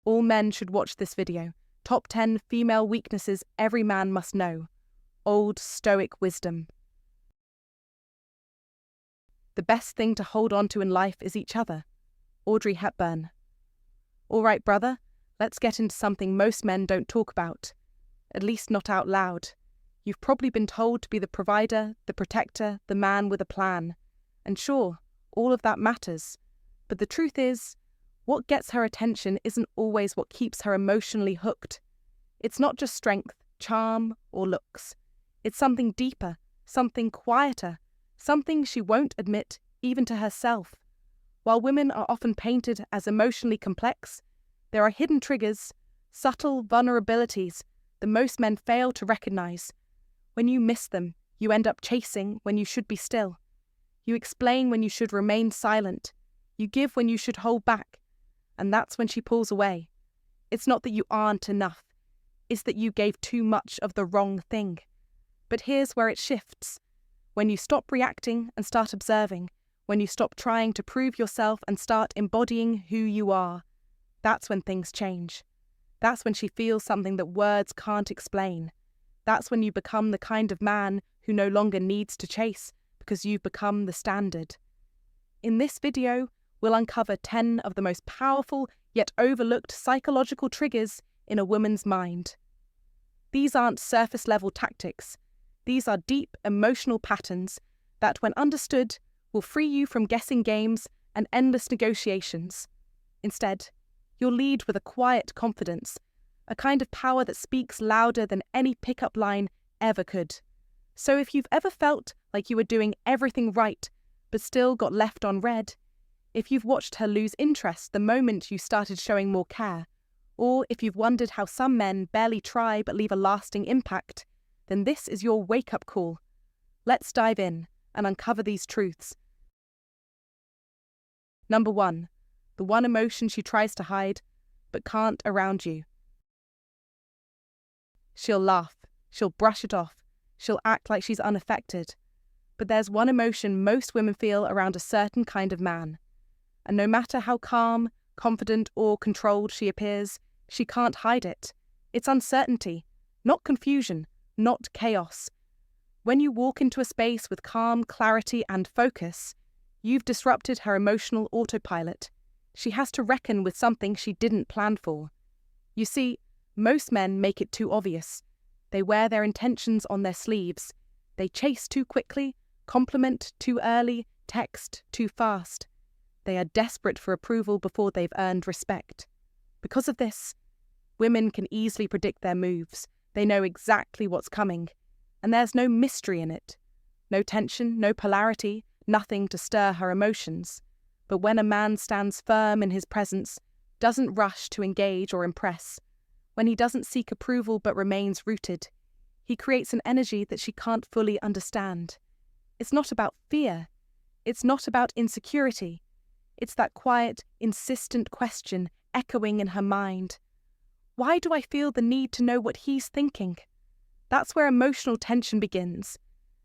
All men should watch this video. Top 10 female weaknesses every man must know. Old Stoic Wisdom. The best thing to hold on to in life is each other. Audrey Hepburn. All right, brother, let's get into something most men don't talk about. At least not out loud. You've probably been told to be the provider, the protector, the man with a plan. And sure, all of that matters. But the truth is, what gets her attention isn't always what keeps her emotionally hooked. It's not just strength, charm, or looks. It's something deeper, something quieter, something she won't admit even to herself. While women are often painted as emotionally complex, there are hidden triggers, subtle vulnerabilities that most men fail to recognize. When you miss them, you end up chasing when you should be still. You explain when you should remain silent. You give when you should hold back. And that's when she pulls away. It's not that you aren't enough. It's that you gave too much of the wrong thing. But here's where it shifts. When you stop reacting and start observing, when you stop trying to prove yourself and start embodying who you are, that's when things change. That's when she feels something that words can't explain. That's when you become the kind of man who no longer needs to chase because you've become the standard. In this video, we'll uncover 10 of the most powerful yet overlooked psychological triggers in a woman's mind. These aren't surface-level tactics. These are deep emotional patterns that, when understood, will free you from guessing games and endless negotiations. Instead, you'll lead with a quiet confidence, a kind of power that speaks louder than any pickup line ever could. So if you've ever felt like you were doing everything right but still got left on red, if you've watched her lose interest the moment you started showing more care, or if you've wondered how some men barely try but leave a lasting impact, then this is your wake-up call. Let's dive in and uncover these truths. Number 1. The one emotion she tries to hide but can't around you. She'll laugh, she'll brush it off, she'll act like she's unaffected. But there's one emotion most women feel around a certain kind of man. And no matter how calm, confident, or controlled she appears, she can't hide it. It's uncertainty, not confusion, not chaos. When you walk into a space with calm, clarity, and focus, you've disrupted her emotional autopilot. She has to reckon with something she didn't plan for. You see, most men make it too obvious. They wear their intentions on their sleeves. They chase too quickly, compliment too early, text too fast. They are desperate for approval before they've earned respect. Because of this, women can easily predict their moves. They know exactly what's coming, and there's no mystery in it. No tension, no polarity, nothing to stir her emotions. But when a man stands firm in his presence, doesn't rush to engage or impress, when he doesn't seek approval but remains rooted, he creates an energy that she can't fully understand. It's not about fear. It's not about insecurity. It's that quiet, insistent question echoing in her mind. Why do I feel the need to know what he's thinking? That's where emotional tension begins.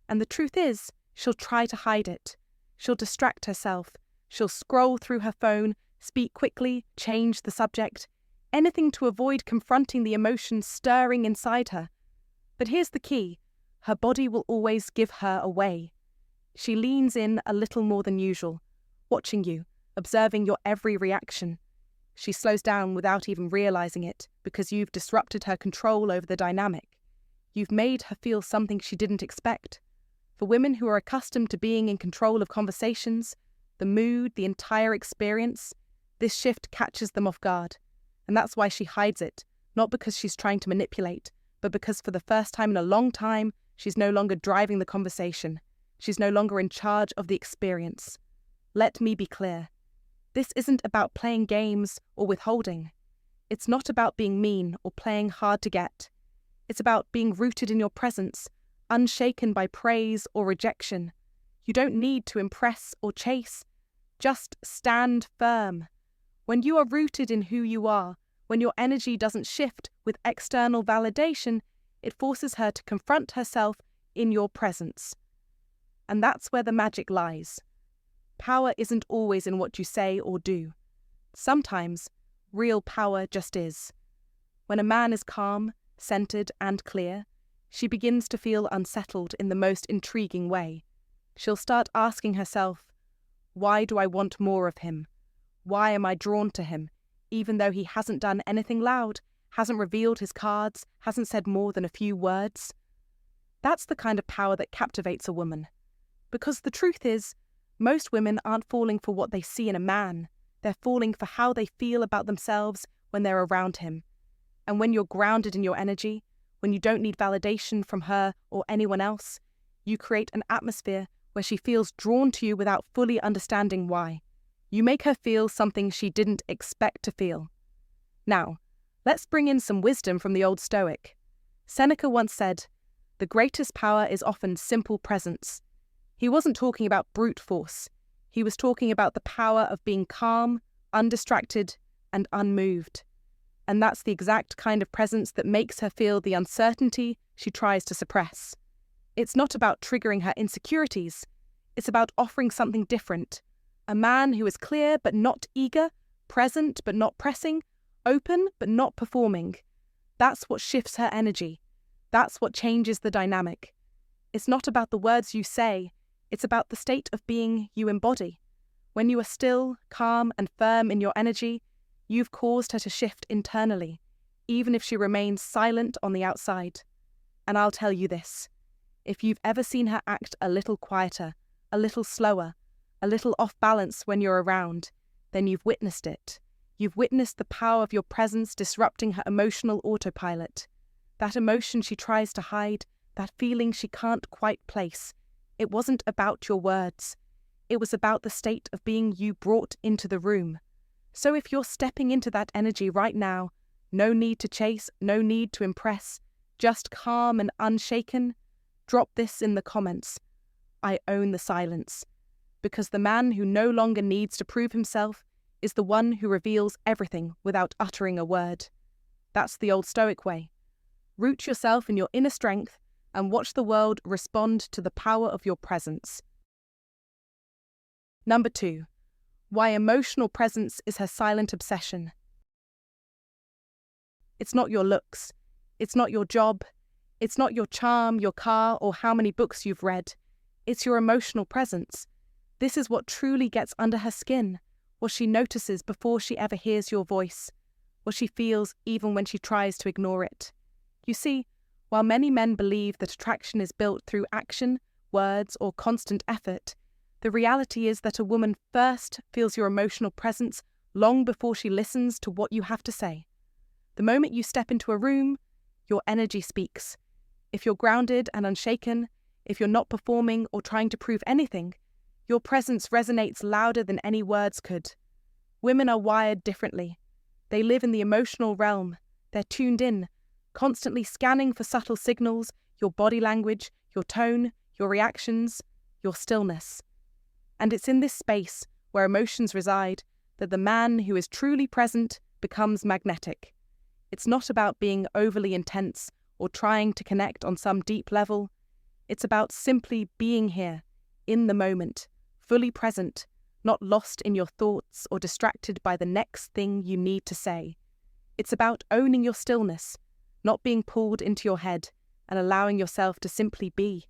And the truth is, she'll try to hide it. She'll distract herself. She'll scroll through her phone, speak quickly, change the subject, anything to avoid confronting the emotions stirring inside her. But here's the key. Her body will always give her away. She leans in a little more than usual, watching you, observing your every reaction. She slows down without even realizing it because you've disrupted her control over the dynamic. You've made her feel something she didn't expect. For women who are accustomed to being in control of conversations, the mood, the entire experience, this shift catches them off guard. And that's why she hides it, not because she's trying to manipulate, but because for the first time in a long time, she's no longer driving the conversation. She's no longer in charge of the experience. Let me be clear. This isn't about playing games or withholding. It's not about being mean or playing hard to get. It's about being rooted in your presence, unshaken by praise or rejection. You don't need to impress or chase. Just stand firm. When you are rooted in who you are, when your energy doesn't shift with external validation, it forces her to confront herself in your presence. And that's where the magic lies. Power isn't always in what you say or do. Sometimes, Real power just is. When a man is calm, centered, and clear, she begins to feel unsettled in the most intriguing way. She'll start asking herself, why do I want more of him? Why am I drawn to him, even though he hasn't done anything loud, hasn't revealed his cards, hasn't said more than a few words? That's the kind of power that captivates a woman. Because the truth is, most women aren't falling for what they see in a man. They're falling for how they feel about themselves when they're around him. And when you're grounded in your energy, when you don't need validation from her or anyone else, you create an atmosphere where she feels drawn to you without fully understanding why. You make her feel something she didn't expect to feel. Now, let's bring in some wisdom from the Old Stoic. Seneca once said, "The greatest power is often simple presence." He wasn't talking about brute force. He was talking about the power of being calm, undistracted, and unmoved. And that's the exact kind of presence that makes her feel the uncertainty she tries to suppress. It's not about triggering her insecurities. It's about offering something different. A man who is clear but not eager, present but not pressing, open but not performing. That's what shifts her energy. That's what changes the dynamic. It's not about the words you say. It's about the state of being you embody. When you are still, calm, and firm in your energy, you've caused her to shift internally, even if she remains silent on the outside. And I'll tell you this, if you've ever seen her act a little quieter, a little slower, a little off balance when you're around, then you've witnessed it. You've witnessed the power of your presence disrupting her emotional autopilot. That emotion she tries to hide, that feeling she can't quite place. It wasn't about your words. It was about the state of being you brought into the room. So if you're stepping into that energy right now, no need to chase, no need to impress, just calm and unshaken, drop this in the comments. I own the silence. Because the man who no longer needs to prove himself is the one who reveals everything without uttering a word. That's the Old Stoic way. Root yourself in your inner strength and watch the world respond to the power of your presence. Number 2. Why emotional presence is her silent obsession. It's not your looks. It's not your job. It's not your charm, your car, or how many books you've read. It's your emotional presence. This is what truly gets under her skin, what she notices before she ever hears your voice, what she feels even when she tries to ignore it. You see, while many men believe that attraction is built through action, words, or constant effort, the reality is that a woman first feels your emotional presence long before she listens to what you have to say. The moment you step into a room, your energy speaks. If you're grounded and unshaken, if you're not performing or trying to prove anything, your presence resonates louder than any words could. Women are wired differently. They live in the emotional realm. They're tuned in, constantly scanning for subtle signals, your body language, your tone, your reactions, your stillness. And it's in this space, where emotions reside, that the man who is truly present becomes magnetic. It's not about being overly intense or trying to connect on some deep level. It's about simply being here, in the moment, fully present, not lost in your thoughts or distracted by the next thing you need to say. It's about owning your stillness, not being pulled into your head and allowing yourself to simply be.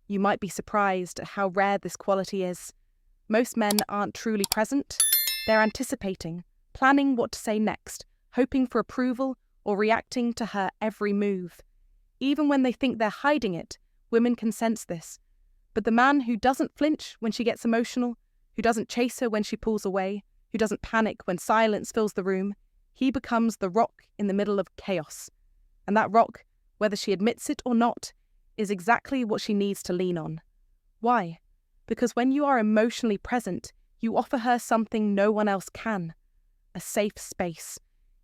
You might be surprised at how rare this quality is. Most men aren't truly present. They're anticipating, planning what to say next, hoping for approval or reacting to her every move. Even when they think they're hiding it, women can sense this. But the man who doesn't flinch when she gets emotional, who doesn't chase her when she pulls away, who doesn't panic when silence fills the room, he becomes the rock in the middle of chaos. And that rock, whether she admits it or not, is exactly what she needs to lean on. Why? Because when you are emotionally present, you offer her something no one else can: a safe space.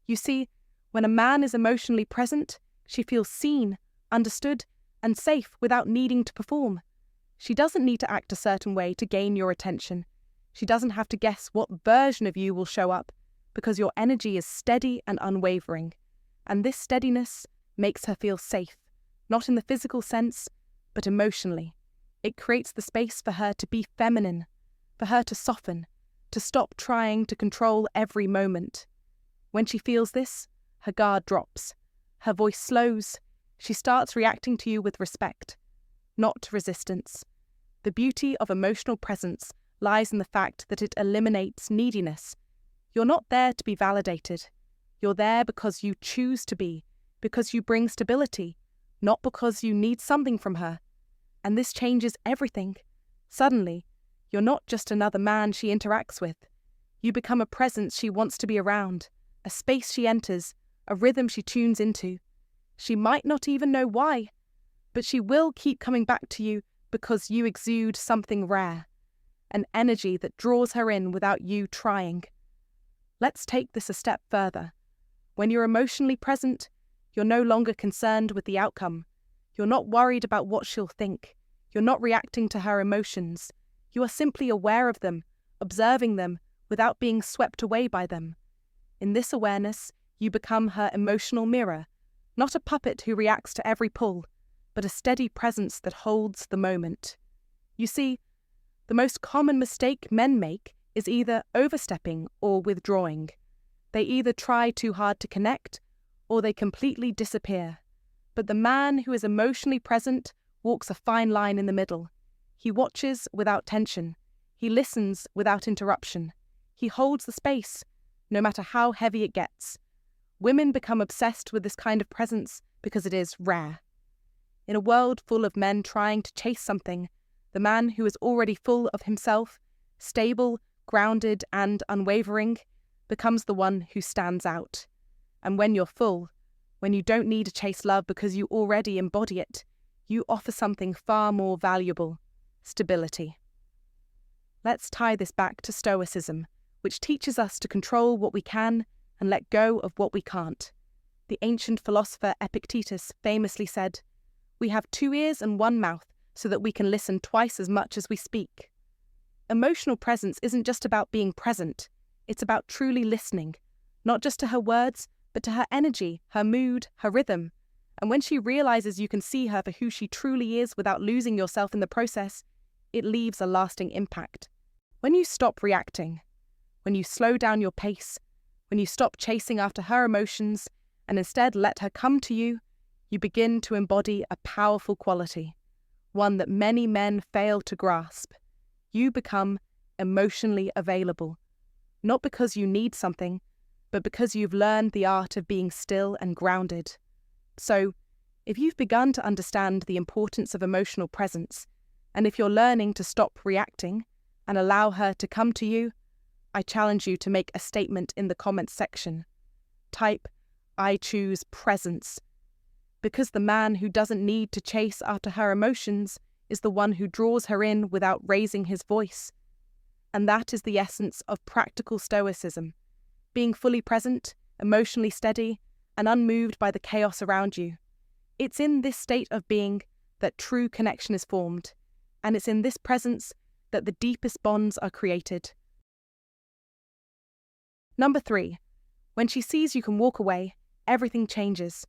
You see, when a man is emotionally present, she feels seen, understood, and safe without needing to perform. She doesn't need to act a certain way to gain your attention. She doesn't have to guess what version of you will show up, because your energy is steady and unwavering. And this steadiness makes her feel safe, not in the physical sense, but emotionally. It creates the space for her to be feminine, for her to soften, to stop trying to control every moment. When she feels this, her guard drops. Her voice slows. She starts reacting to you with respect, not resistance. The beauty of emotional presence lies in the fact that it eliminates neediness. You're not there to be validated. You're there because you choose to be, because you bring stability, not because you need something from her. And this changes everything. Suddenly, you're not just another man she interacts with. You become a presence she wants to be around, a space she enters, a rhythm she tunes into. She might not even know why, but she will keep coming back to you because you exude something rare, an energy that draws her in without you trying. Let's take this a step further. When you're emotionally present, you're no longer concerned with the outcome. You're not worried about what she'll think. You're not reacting to her emotions. You are simply aware of them, observing them, without being swept away by them. In this awareness, you become her emotional mirror, not a puppet who reacts to every pull, but a steady presence that holds the moment. You see, the most common mistake men make is either overstepping or withdrawing. They either try too hard to connect, or they completely disappear. But the man who is emotionally present walks a fine line in the middle. He watches without tension. He listens without interruption. He holds the space, no matter how heavy it gets. Women become obsessed with this kind of presence because it is rare. In a world full of men trying to chase something, the man who is already full of himself, stable, grounded, and unwavering, becomes the one who stands out. And when you're full, when you don't need to chase love because you already embody it, you offer something far more valuable: stability. Let's tie this back to Stoicism, which teaches us to control what we can and let go of what we can't. The ancient philosopher Epictetus famously said, "We have 2 ears and 1 mouth so that we can listen twice as much as we speak." Emotional presence isn't just about being present. It's about truly listening, not just to her words, but to her energy, her mood, her rhythm. And when she realizes you can see her for who she truly is without losing yourself in the process, it leaves a lasting impact. When you stop reacting, when you slow down your pace, when you stop chasing after her emotions and instead let her come to you, you begin to embody a powerful quality, one that many men fail to grasp. You become emotionally available, not because you need something, but because you've learned the art of being still and grounded. So, if you've begun to understand the importance of emotional presence, and if you're learning to stop reacting and allow her to come to you, I challenge you to make a statement in the comments section. Type, "I choose presence," because the man who doesn't need to chase after her emotions is the one who draws her in without raising his voice. And that is the essence of practical stoicism: being fully present, emotionally steady, and unmoved by the chaos around you. It's in this state of being that true connection is formed, and it's in this presence that the deepest bonds are created. Number 3, when she sees you can walk away, everything changes.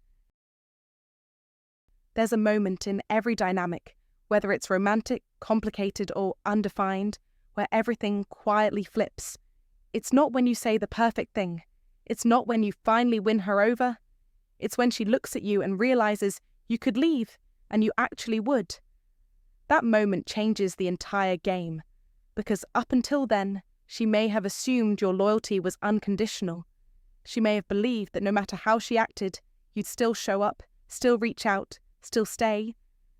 There's a moment in every dynamic, whether it's romantic, complicated, or undefined, where everything quietly flips. It's not when you say the perfect thing. It's not when you finally win her over. It's when she looks at you and realizes you could leave, and you actually would. That moment changes the entire game, because up until then, she may have assumed your loyalty was unconditional. She may have believed that no matter how she acted, you'd still show up, still reach out, still stay.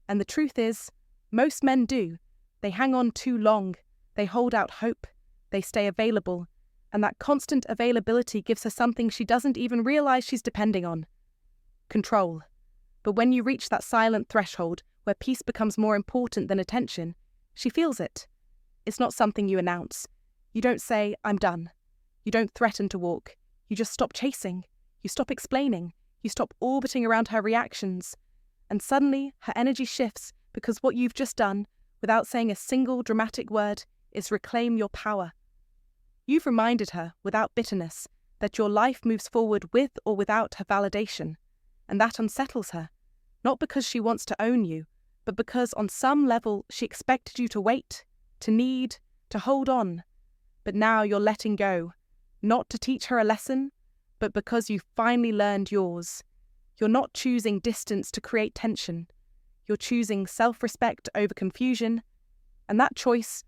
And the truth is, most men do. They hang on too long. They hold out hope. They stay available. And that constant availability gives her something she doesn't even realize she's depending on: control. But when you reach that silent threshold where peace becomes more important than attention, she feels it. It's not something you announce. You don't say, "I'm done." You don't threaten to walk. You just stop chasing. You stop explaining. You stop orbiting around her reactions. And suddenly, her energy shifts because what you've just done, without saying a single dramatic word, is reclaim your power. You've reminded her, without bitterness, that your life moves forward with or without her validation. And that unsettles her, not because she wants to own you, but because on some level she expected you to wait, to need, to hold on. But now you're letting go, not to teach her a lesson, but because you finally learned yours. You're not choosing distance to create tension. You're choosing self-respect over confusion. And that choice,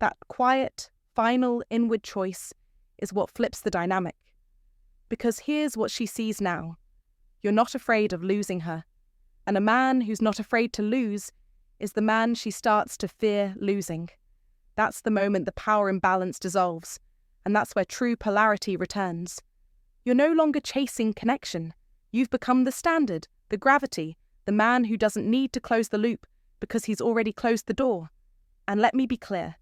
that quiet, final inward choice, is what flips the dynamic. Because here's what she sees now. You're not afraid of losing her. And a man who's not afraid to lose is the man she starts to fear losing. That's the moment the power imbalance dissolves, and that's where true polarity returns. You're no longer chasing connection. You've become the standard, the gravity, the man who doesn't need to close the loop because he's already closed the door. And let me be clear,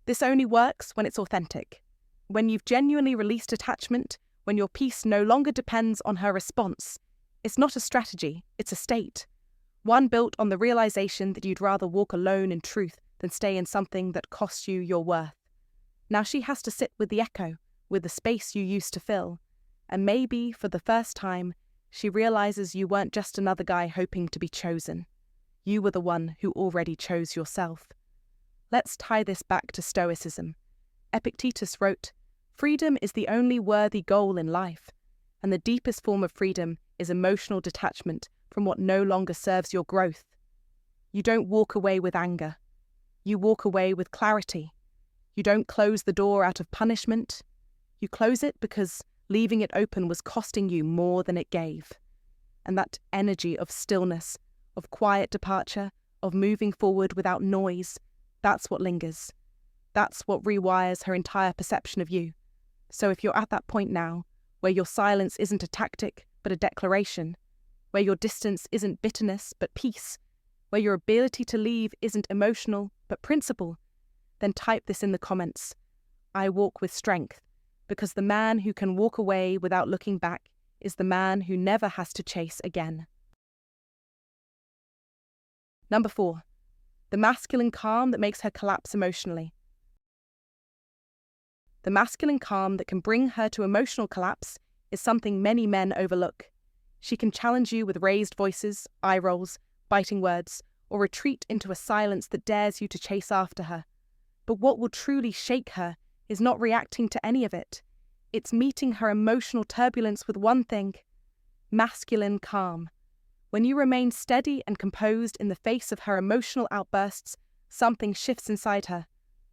this only works when it's authentic. When you've genuinely released attachment, when your peace no longer depends on her response. It's not a strategy, it's a state. One built on the realization that you'd rather walk alone in truth than stay in something that costs you your worth. Now she has to sit with the echo, with the space you used to fill. And maybe, for the first time, she realizes you weren't just another guy hoping to be chosen. You were the one who already chose yourself. Let's tie this back to Stoicism. Epictetus wrote, "Freedom is the only worthy goal in life, and the deepest form of freedom is emotional detachment from what no longer serves your growth." You don't walk away with anger. You walk away with clarity. You don't close the door out of punishment. You close it because leaving it open was costing you more than it gave. And that energy of stillness, of quiet departure, of moving forward without noise, that's what lingers. That's what rewires her entire perception of you. So if you're at that point now, where your silence isn't a tactic but a declaration, where your distance isn't bitterness but peace, where your ability to leave isn't emotional but principle, then type this in the comments. I walk with strength, because the man who can walk away without looking back is the man who never has to chase again. Number 4, the masculine calm that makes her collapse emotionally. The masculine calm that can bring her to emotional collapse is something many men overlook. She can challenge you with raised voices, eye rolls, biting words, or retreat into a silence that dares you to chase after her. But what will truly shake her is not reacting to any of it. It's meeting her emotional turbulence with one thing: masculine calm. When you remain steady and composed in the face of her emotional outbursts, something shifts inside her.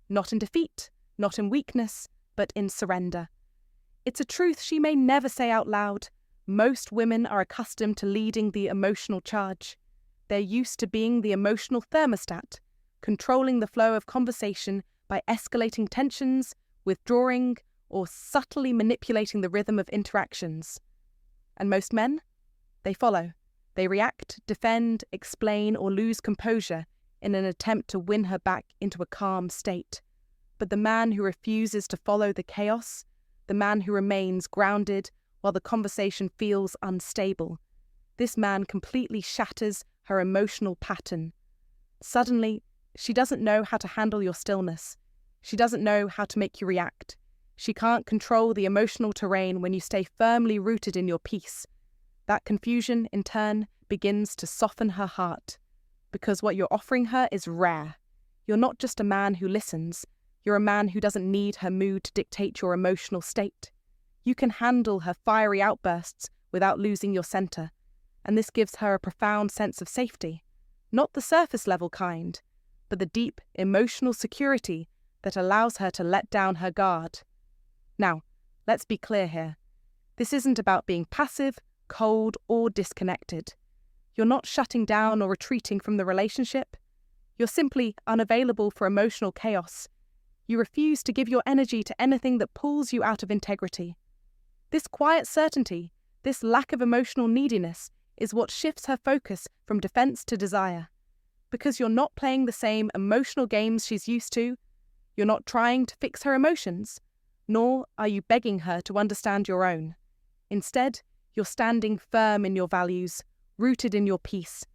Not in defeat, not in weakness, but in surrender. It's a truth she may never say out loud. Most women are accustomed to leading the emotional charge. They're used to being the emotional thermostat, controlling the flow of conversation by escalating tensions, withdrawing, or subtly manipulating the rhythm of interactions. And most men? They follow. They react, defend, explain, or lose composure in an attempt to win her back into a calm state. But the man who refuses to follow the chaos, the man who remains grounded while the conversation feels unstable, this man completely shatters her emotional pattern. Suddenly, she doesn't know how to handle your stillness. She doesn't know how to make you react. She can't control the emotional terrain when you stay firmly rooted in your peace. That confusion, in turn, begins to soften her heart. Because what you're offering her is rare. You're not just a man who listens. You're a man who doesn't need her mood to dictate your emotional state. You can handle her fiery outbursts without losing your center. And this gives her a profound sense of safety. Not the surface-level kind, but the deep emotional security that allows her to let down her guard. Now, let's be clear here. This isn't about being passive, cold, or disconnected. You're not shutting down or retreating from the relationship. You're simply unavailable for emotional chaos. You refuse to give your energy to anything that pulls you out of integrity. This quiet certainty, this lack of emotional neediness, is what shifts her focus from defense to desire. Because you're not playing the same emotional games she's used to, you're not trying to fix her emotions, nor are you begging her to understand your own. Instead, you're standing firm in your values, rooted in your peace,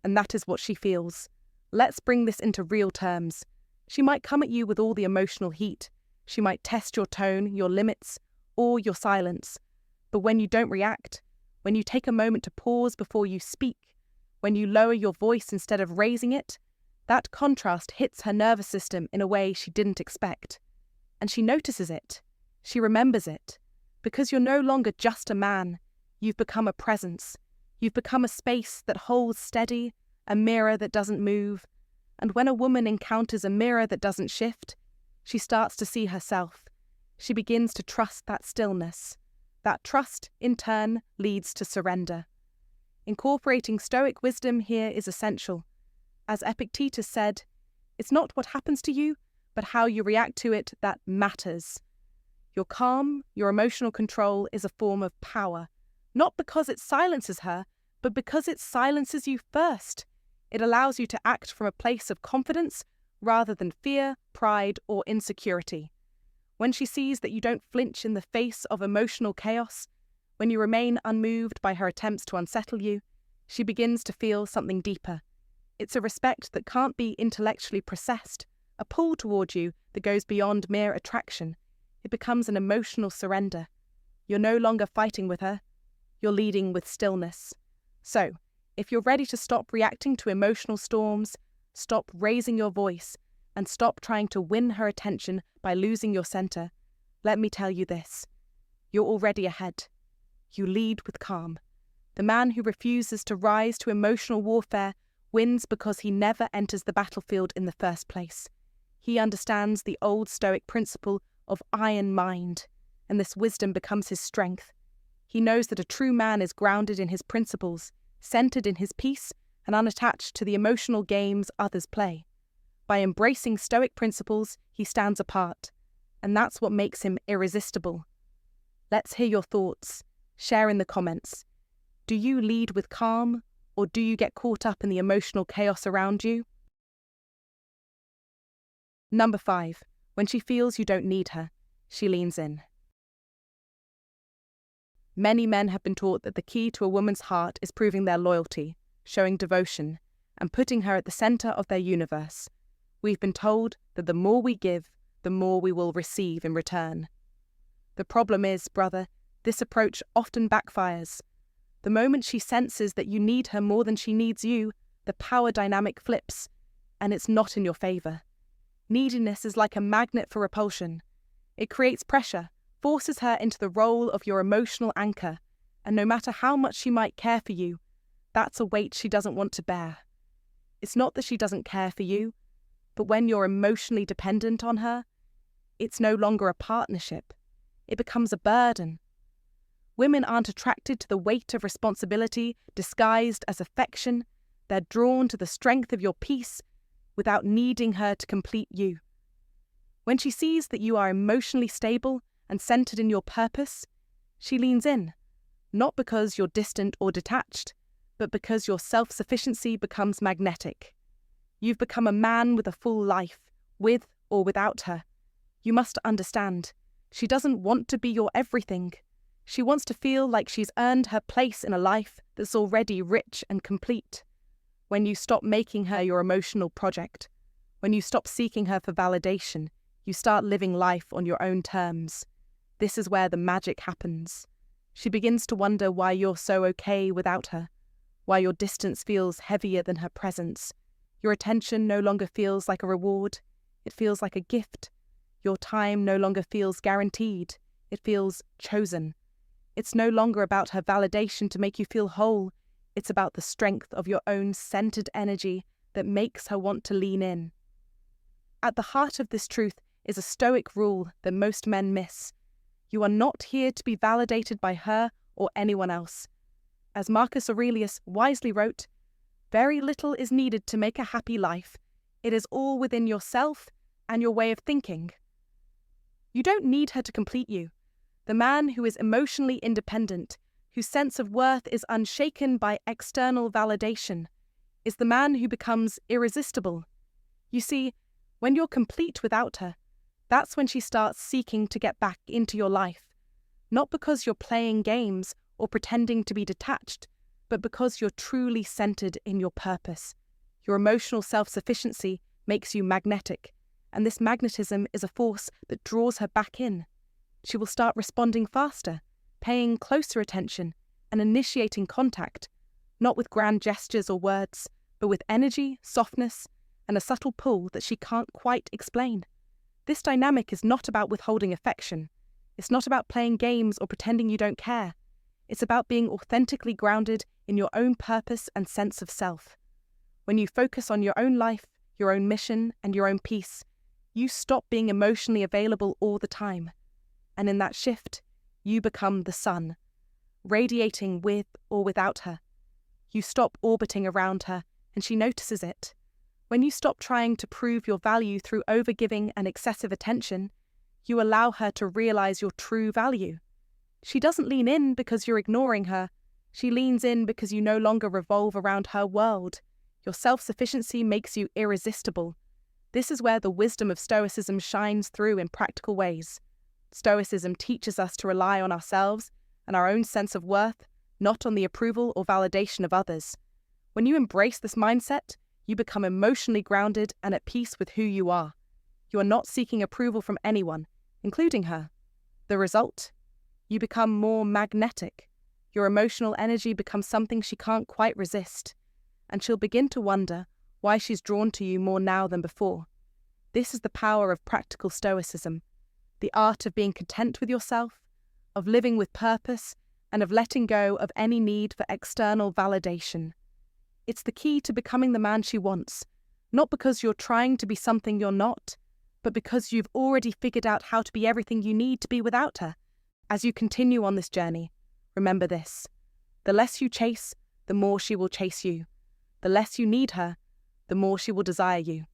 and that is what she feels. Let's bring this into real terms. She might come at you with all the emotional heat. She might test your tone, your limits, or your silence. But when you don't react, when you take a moment to pause before you speak, when you lower your voice instead of raising it, that contrast hits her nervous system in a way she didn't expect. And she notices it. She remembers it. Because you're no longer just a man, you've become a presence. You've become a space that holds steady, a mirror that doesn't move. And when a woman encounters a mirror that doesn't shift, she starts to see herself. She begins to trust that stillness. That trust, in turn, leads to surrender. Incorporating Stoic wisdom here is essential. As Epictetus said, it's not what happens to you, but how you react to it that matters. Your calm, your emotional control is a form of power, not because it silences her, but because it silences you first. It allows you to act from a place of confidence rather than fear, pride, or insecurity. When she sees that you don't flinch in the face of emotional chaos, when you remain unmoved by her attempts to unsettle you, she begins to feel something deeper. It's a respect that can't be intellectually processed, a pull toward you that goes beyond mere attraction. It becomes an emotional surrender. You're no longer fighting with her, you're leading with stillness. So, if you're ready to stop reacting to emotional storms, stop raising your voice, and stop trying to win her attention by losing your center, let me tell you this. You're already ahead. You lead with calm. The man who refuses to rise to emotional warfare wins because he never enters the battlefield in the first place. He understands the old Stoic principle of iron mind, and this wisdom becomes his strength. He knows that a true man is grounded in his principles, centered in his peace, and unattached to the emotional games others play. By embracing Stoic principles, he stands apart, and that's what makes him irresistible. Let's hear your thoughts. Share in the comments. Do you lead with calm, or do you get caught up in the emotional chaos around you? Number 5. When she feels you don't need her, she leans in. Many men have been taught that the key to a woman's heart is proving their loyalty, showing devotion, and putting her at the center of their universe. We've been told that the more we give, the more we will receive in return. The problem is, brother, this approach often backfires. The moment she senses that you need her more than she needs you, the power dynamic flips, and it's not in your favor. Neediness is like a magnet for repulsion. It creates pressure, forces her into the role of your emotional anchor, and no matter how much she might care for you, that's a weight she doesn't want to bear. It's not that she doesn't care for you, but when you're emotionally dependent on her, it's no longer a partnership. It becomes a burden. Women aren't attracted to the weight of responsibility disguised as affection. They're drawn to the strength of your peace without needing her to complete you. When she sees that you are emotionally stable and centered in your purpose, she leans in, not because you're distant or detached, but because your self-sufficiency becomes magnetic. You've become a man with a full life, with or without her. You must understand, she doesn't want to be your everything. She wants to feel like she's earned her place in a life that's already rich and complete. When you stop making her your emotional project, when you stop seeking her for validation, you start living life on your own terms. This is where the magic happens. She begins to wonder why you're so okay without her, why your distance feels heavier than her presence. Your attention no longer feels like a reward, it feels like a gift. Your time no longer feels guaranteed, it feels chosen. It's no longer about her validation to make you feel whole, it's about the strength of your own centered energy that makes her want to lean in. At the heart of this truth is a Stoic rule that most men miss. You are not here to be validated by her or anyone else. As Marcus Aurelius wisely wrote, very little is needed to make a happy life. It is all within yourself and your way of thinking. You don't need her to complete you. The man who is emotionally independent, whose sense of worth is unshaken by external validation, is the man who becomes irresistible. You see, when you're complete without her, that's when she starts seeking to get back into your life. Not because you're playing games or pretending to be detached, but because you're truly centered in your purpose. Your emotional self-sufficiency makes you magnetic, and this magnetism is a force that draws her back in. She will start responding faster, paying closer attention, and initiating contact, not with grand gestures or words, but with energy, softness, and a subtle pull that she can't quite explain. This dynamic is not about withholding affection. It's not about playing games or pretending you don't care. It's about being authentically grounded in your own purpose and sense of self. When you focus on your own life, your own mission, and your own peace, you stop being emotionally available all the time. And in that shift, you become the sun, radiating with or without her. You stop orbiting around her, and she notices it. When you stop trying to prove your value through overgiving and excessive attention, you allow her to realize your true value. She doesn't lean in because you're ignoring her. She leans in because you no longer revolve around her world. Your self-sufficiency makes you irresistible. This is where the wisdom of Stoicism shines through in practical ways. Stoicism teaches us to rely on ourselves and our own sense of worth, not on the approval or validation of others. When you embrace this mindset, you become emotionally grounded and at peace with who you are. You are not seeking approval from anyone, including her. The result? You become more magnetic. Your emotional energy becomes something she can't quite resist, and she'll begin to wonder why she's drawn to you more now than before. This is the power of practical Stoicism, the art of being content with yourself, of living with purpose, and of letting go of any need for external validation. It's the key to becoming the man she wants, not because you're trying to be something you're not, but because you've already figured out how to be everything you need to be without her. As you continue on this journey, remember this: the less you chase, the more she will chase you. The less you need her, the more she will desire you.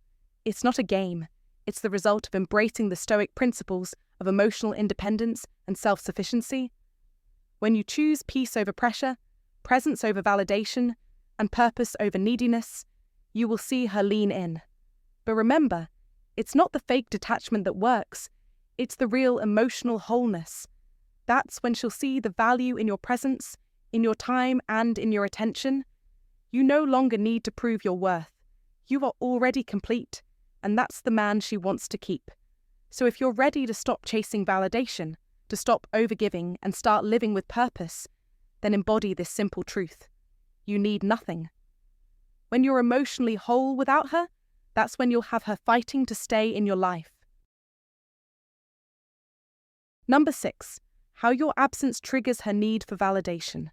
It's not a game. It's the result of embracing the Stoic principles of emotional independence and self-sufficiency. When you choose peace over pressure, presence over validation, and purpose over neediness, you will see her lean in. But remember, it's not the fake detachment that works. It's the real emotional wholeness. That's when she'll see the value in your presence, in your time, and in your attention. You no longer need to prove your worth. You are already complete, and that's the man she wants to keep. So if you're ready to stop chasing validation, to stop overgiving and start living with purpose, then embody this simple truth: you need nothing. When you're emotionally whole without her, that's when you'll have her fighting to stay in your life. Number 6. How your absence triggers her need for validation.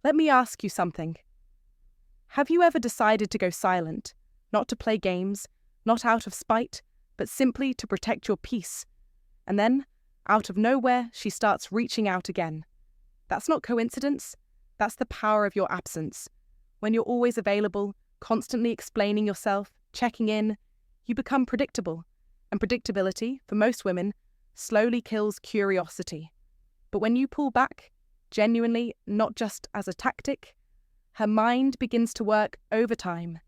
Let me ask you something. Have you ever decided to go silent, not to play games, not out of spite, but simply to protect your peace? And then, out of nowhere, she starts reaching out again. That's not coincidence. That's the power of your absence. When you're always available, constantly explaining yourself, checking in, you become predictable. And predictability, for most women, slowly kills curiosity. But when you pull back, genuinely, not just as a tactic, her mind begins to work overtime.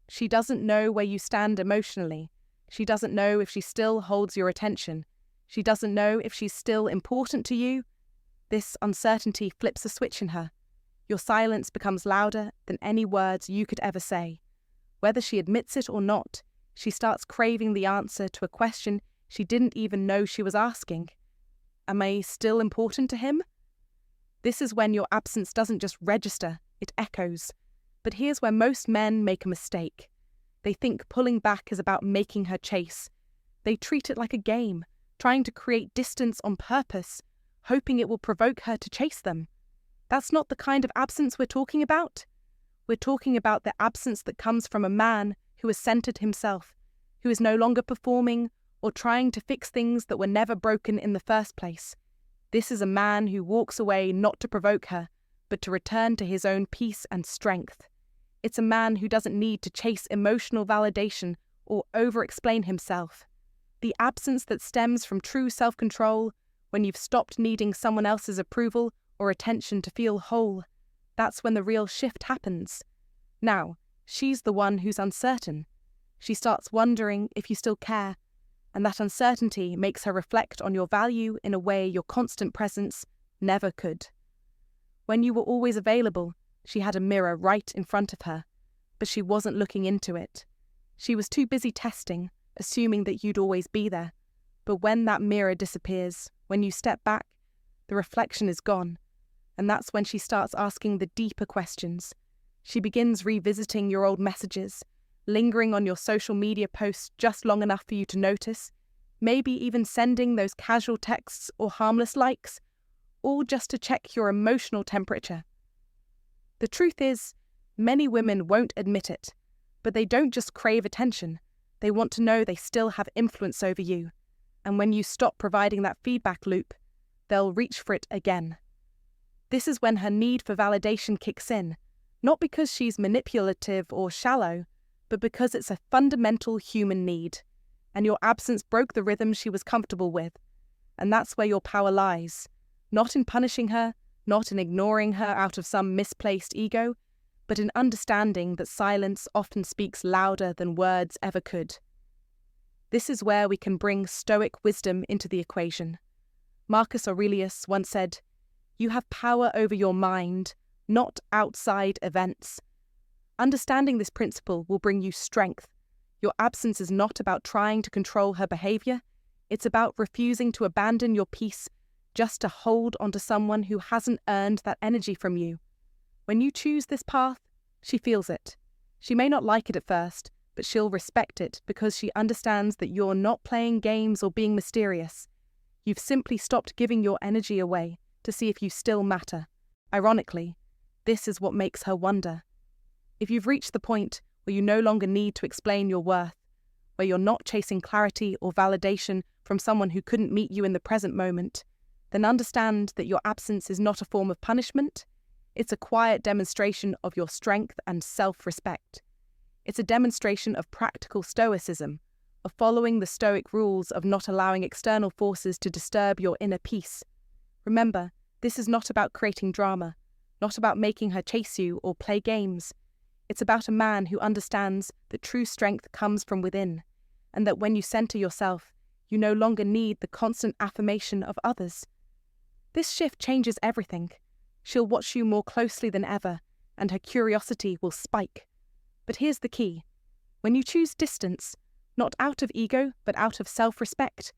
She doesn't know where you stand emotionally. She doesn't know if she still holds your attention. She doesn't know if she's still important to you. This uncertainty flips a switch in her. Your silence becomes louder than any words you could ever say. Whether she admits it or not, she starts craving the answer to a question she didn't even know she was asking. Am I still important to him? This is when your absence doesn't just register, it echoes. But here's where most men make a mistake. They think pulling back is about making her chase. They treat it like a game, trying to create distance on purpose, hoping it will provoke her to chase them. That's not the kind of absence we're talking about. We're talking about the absence that comes from a man who has centered himself, who is no longer performing or trying to fix things that were never broken in the first place. This is a man who walks away not to provoke her, but to return to his own peace and strength. It's a man who doesn't need to chase emotional validation or over-explain himself. The absence that stems from true self-control, when you've stopped needing someone else's approval or attention to feel whole, that's when the real shift happens. Now, she's the one who's uncertain. She starts wondering if you still care, and that uncertainty makes her reflect on your value in a way your constant presence never could. When you were always available, she had a mirror right in front of her, but she wasn't looking into it. She was too busy testing, assuming that you'd always be there. But when that mirror disappears, when you step back, the reflection is gone, and that's when she starts asking the deeper questions. She begins revisiting your old messages, lingering on your social media posts just long enough for you to notice. maybe even sending those casual texts or harmless likes, all just to check your emotional temperature. The truth is, many women won't admit it, but they don't just crave attention. They want to know they still have influence over you. And when you stop providing that feedback loop, they'll reach for it again. This is when her need for validation kicks in, not because she's manipulative or shallow, but because it's a fundamental human need. And your absence broke the rhythm she was comfortable with. And that's where your power lies. Not in punishing her, not in ignoring her out of some misplaced ego, but in understanding that silence often speaks louder than words ever could. This is where we can bring Stoic wisdom into the equation. Marcus Aurelius once said, "You have power over your mind, not outside events." Understanding this principle will bring you strength. Your absence is not about trying to control her behavior. It's about refusing to abandon your peace just to hold onto someone who hasn't earned that energy from you. When you choose this path, she feels it. She may not like it at first, but she'll respect it because she understands that you're not playing games or being mysterious. You've simply stopped giving your energy away to see if you still matter. Ironically, this is what makes her wonder. If you've reached the point where you no longer need to explain your worth, where you're not chasing clarity or validation from someone who couldn't meet you in the present moment, then understand that your absence is not a form of punishment. It's a quiet demonstration of your strength and self-respect. It's a demonstration of practical stoicism, of following the Stoic rules of not allowing external forces to disturb your inner peace. Remember, this is not about creating drama, not about making her chase you or play games. It's about a man who understands that true strength comes from within, and that when you center yourself, you no longer need the constant affirmation of others. This shift changes everything. She'll watch you more closely than ever, and her curiosity will spike. But here's the key. When you choose distance, not out of ego, but out of self-respect,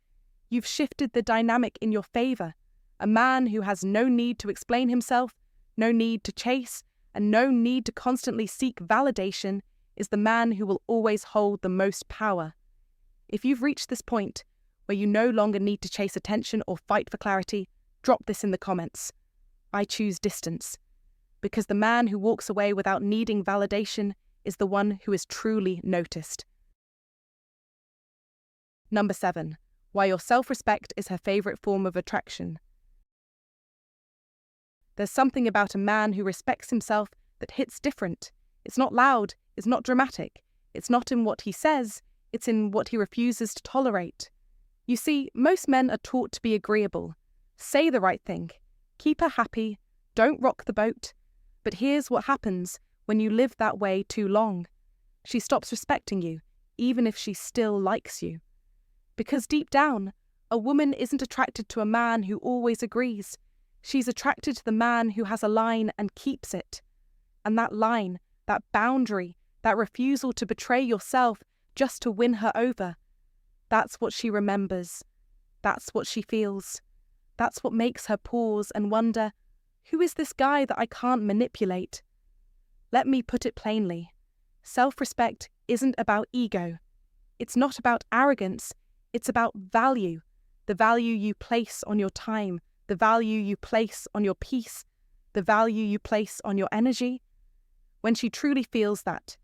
you've shifted the dynamic in your favor. A man who has no need to explain himself, no need to chase, and no need to constantly seek validation is the man who will always hold the most power. If you've reached this point where you no longer need to chase attention or fight for clarity, drop this in the comments. I choose distance. Because the man who walks away without needing validation is the one who is truly noticed. Number 7. Why your self-respect is her favorite form of attraction. There's something about a man who respects himself that hits different. It's not loud, it's not dramatic, it's not in what he says, it's in what he refuses to tolerate. You see, most men are taught to be agreeable. Say the right thing. Keep her happy. Don't rock the boat. But here's what happens when you live that way too long. She stops respecting you, even if she still likes you. Because deep down, a woman isn't attracted to a man who always agrees. She's attracted to the man who has a line and keeps it. And that line, that boundary, that refusal to betray yourself just to win her over, that's what she remembers. That's what she feels. That's what makes her pause and wonder, who is this guy that I can't manipulate? Let me put it plainly. Self-respect isn't about ego. It's not about arrogance. It's about value. The value you place on your time, the value you place on your peace, the value you place on your energy. When she truly feels that,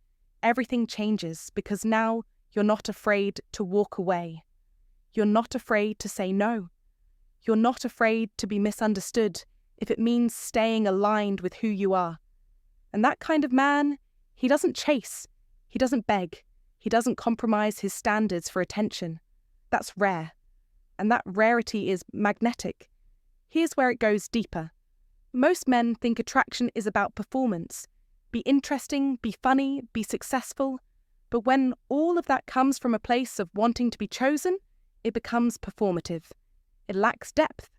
everything changes because now you're not afraid to walk away. You're not afraid to say no. You're not afraid to be misunderstood if it means staying aligned with who you are. And that kind of man, he doesn't chase, he doesn't beg, he doesn't compromise his standards for attention. That's rare. And that rarity is magnetic. Here's where it goes deeper. Most men think attraction is about performance. Be interesting, be funny, be successful. But when all of that comes from a place of wanting to be chosen, it becomes performative. It lacks depth.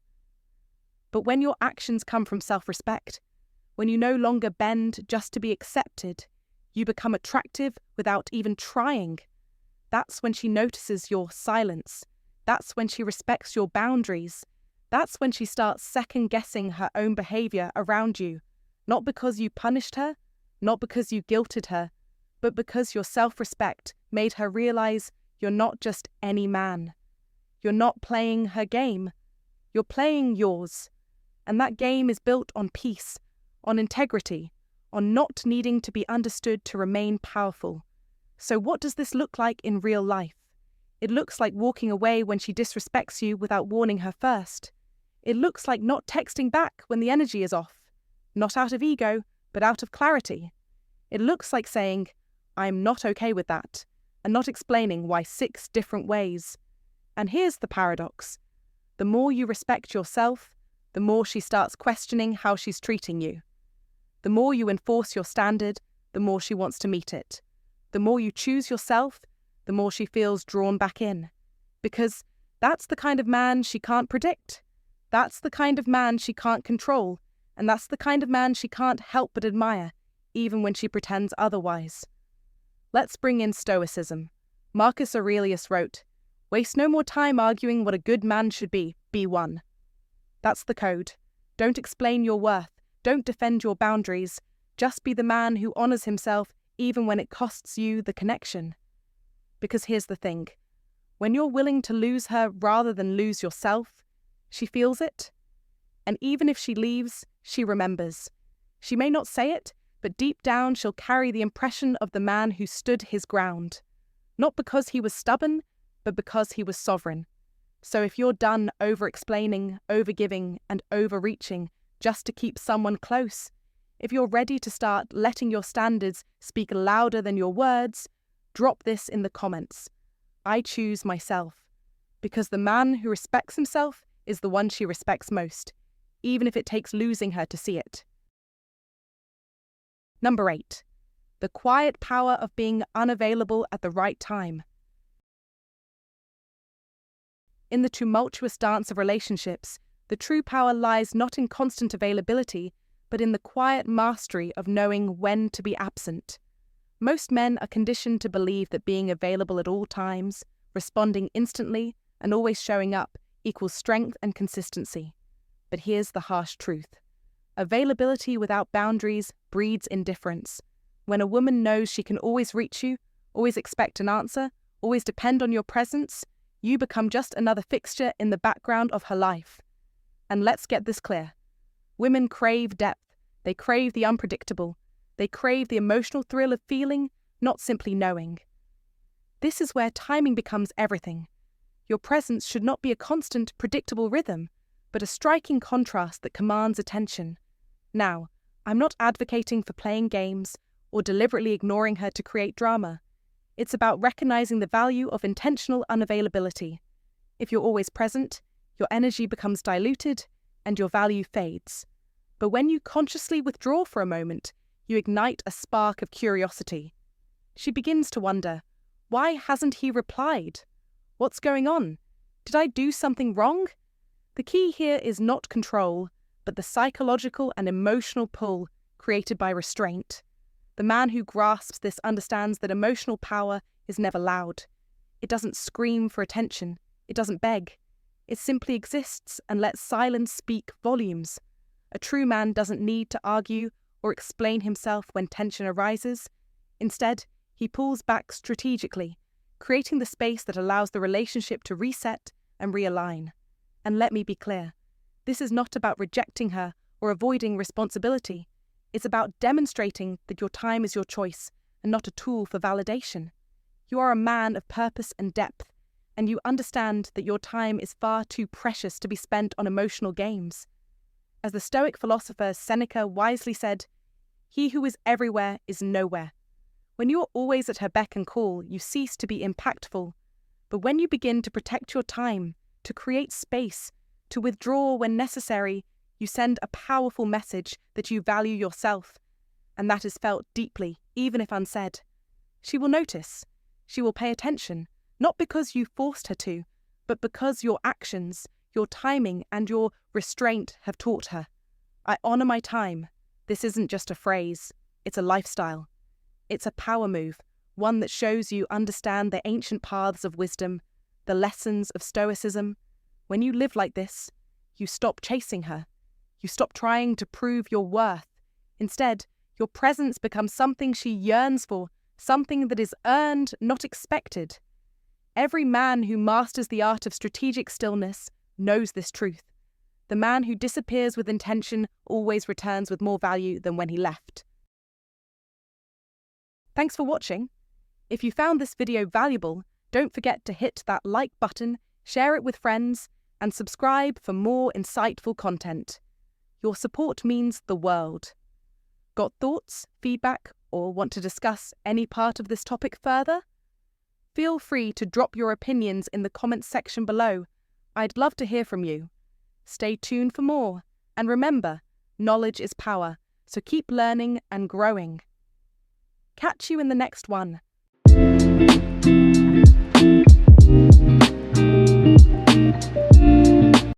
But when your actions come from self-respect, when you no longer bend just to be accepted, you become attractive without even trying. That's when she notices your silence. That's when she respects your boundaries. That's when she starts second-guessing her own behavior around you, not because you punished her, not because you guilted her, but because your self-respect made her realize you're not just any man. You're not playing her game. You're playing yours. And that game is built on peace, on integrity, on not needing to be understood to remain powerful. So what does this look like in real life? It looks like walking away when she disrespects you without warning her first. It looks like not texting back when the energy is off. Not out of ego, but out of clarity. It looks like saying, I'm not okay with that, and not explaining why 6 different ways. And here's the paradox. The more you respect yourself, the more she starts questioning how she's treating you. The more you enforce your standard, the more she wants to meet it. The more you choose yourself, the more she feels drawn back in. Because that's the kind of man she can't predict. That's the kind of man she can't control. And that's the kind of man she can't help but admire, even when she pretends otherwise. Let's bring in Stoicism. Marcus Aurelius wrote, "Waste no more time arguing what a good man should be one." That's the code. Don't explain your worth. Don't defend your boundaries. Just be the man who honors himself even when it costs you the connection. Because here's the thing. When you're willing to lose her rather than lose yourself, she feels it. And even if she leaves, she remembers. She may not say it, but deep down she'll carry the impression of the man who stood his ground. Not because he was stubborn, but because he was sovereign. So if you're done over-explaining, over-giving, and overreaching just to keep someone close, if you're ready to start letting your standards speak louder than your words, drop this in the comments. I choose myself. Because the man who respects himself is the one she respects most, even if it takes losing her to see it. Number 8. The quiet power of being unavailable at the right time. In the tumultuous dance of relationships, the true power lies not in constant availability, but in the quiet mastery of knowing when to be absent. Most men are conditioned to believe that being available at all times, responding instantly, and always showing up equals strength and consistency. But here's the harsh truth. Availability without boundaries breeds indifference. When a woman knows she can always reach you, always expect an answer, always depend on your presence, you become just another fixture in the background of her life. And let's get this clear. Women crave depth. They crave the unpredictable. They crave the emotional thrill of feeling, not simply knowing. This is where timing becomes everything. Your presence should not be a constant, predictable rhythm, but a striking contrast that commands attention. Now, I'm not advocating for playing games or deliberately ignoring her to create drama. It's about recognizing the value of intentional unavailability. If you're always present, your energy becomes diluted and your value fades. But when you consciously withdraw for a moment, you ignite a spark of curiosity. She begins to wonder, why hasn't he replied? What's going on? Did I do something wrong? The key here is not control, but the psychological and emotional pull created by restraint. The man who grasps this understands that emotional power is never loud. It doesn't scream for attention. It doesn't beg. It simply exists and lets silence speak volumes. A true man doesn't need to argue or explain himself when tension arises. Instead, he pulls back strategically, creating the space that allows the relationship to reset and realign. And let me be clear, this is not about rejecting her or avoiding responsibility. It's about demonstrating that your time is your choice and not a tool for validation. You are a man of purpose and depth, and you understand that your time is far too precious to be spent on emotional games. As the Stoic philosopher Seneca wisely said, "He who is everywhere is nowhere." When you are always at her beck and call, you cease to be impactful. But when you begin to protect your time, to create space, to withdraw when necessary, you send a powerful message that you value yourself, and that is felt deeply, even if unsaid. She will notice. She will pay attention, not because you forced her to, but because your actions, your timing, and your restraint have taught her. I honor my time. This isn't just a phrase. It's a lifestyle. It's a power move, one that shows you understand the ancient paths of wisdom, the lessons of Stoicism. When you live like this, you stop chasing her. You stop trying to prove your worth. Instead, your presence becomes something she yearns for, something that is earned, not expected. Every man who masters the art of strategic stillness knows this truth. The man who disappears with intention always returns with more value than when he left. Thanks for watching. If you found this video valuable, don't forget to hit that like button, share it with friends, and subscribe for more insightful content. Your support means the world. Got thoughts, feedback, or want to discuss any part of this topic further? Feel free to drop your opinions in the comments section below. I'd love to hear from you. Stay tuned for more, and remember, knowledge is power, so keep learning and growing. Catch you in the next one.